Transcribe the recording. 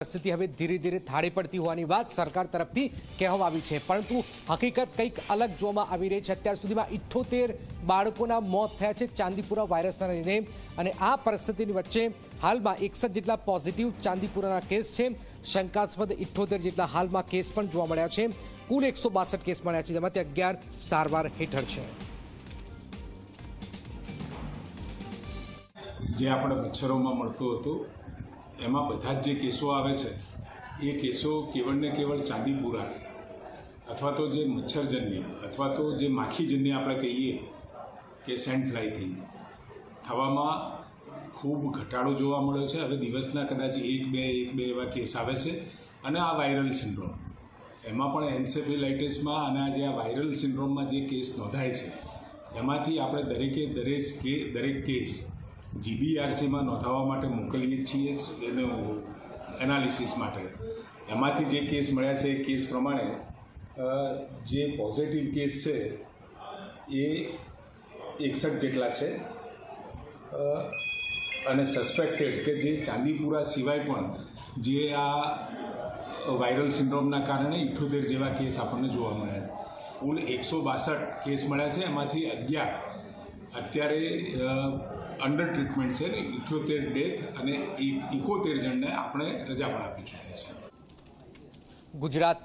પરિસ્થિતિ હવે ધીરે ધીરે થાળે પડતી હોવાની વાત સરકાર તરફથી કહેવામાં આવી છે, પરંતુ હકીકત કંઈક અલગ જોવામાં આવી રહી છે। અત્યાર સુધીમાં 78 બાળકોના મોત થયા છે ચાંદીપુરા વાયરસના લઈને, અને આ પરિસ્થિતિની વચ્ચે હાલમાં 61 જેટલા પોઝિટિવ ચાંદીપુરાના કેસ છે। શંકાસ્પદ 78 જેટલા હાલમાં કેસ પણ જોવા મળ્યા છે। કુલ 162 કેસ મળ્યા છે, જેમાંથી 11 સારવાર હેઠળ છે। જે આપણે મચ્છરોમાં મળતું હતું એમાં બધા જ જે કેસો આવે છે એ કેસો કેવળ ને કેવળ ચાંદીપુરા અથવા તો જે મચ્છરજન્ય અથવા તો જે માખીજન્ય આપણે કહીએ કે સેન્ડ ફ્લાયથી થવામાં ખૂબ ઘટાડો જોવા મળ્યો છે। હવે દિવસના કદાચ એક બે એવા કેસ આવે છે, અને આ વાયરલ સિન્ડ્રોમ એમાં પણ એન્સેફેલાઇટિસમાં અને આ જે આ વાયરલ સિન્ડ્રોમમાં જે કેસ નોંધાય છે એમાંથી આપણે દરેક કેસ GBRCમાં નોંધાવવા માટે મોકલીએ છીએ એનું એનાલિસિસ માટે। એમાંથી જે કેસ મળ્યા છે એ કેસ પ્રમાણે જે પોઝિટિવ કેસ છે એ 61 જેટલા છે, અને સસ્પેક્ટેડ કે જે ચાંદીપુરા સિવાય પણ જે આ વાયરલ સિન્ડ્રોમના કારણે 78 જેવા કેસ આપણને જોવા મળ્યા છે। કુલ 162 કેસ મળ્યા છે, એમાંથી 11 અત્યારે અંડર ટ્રીટમેન્ટ છે ને 78 ડેથ અને 71 જણને આપણે રજા પણ આપી ચૂક્યા છે। ગુજરાત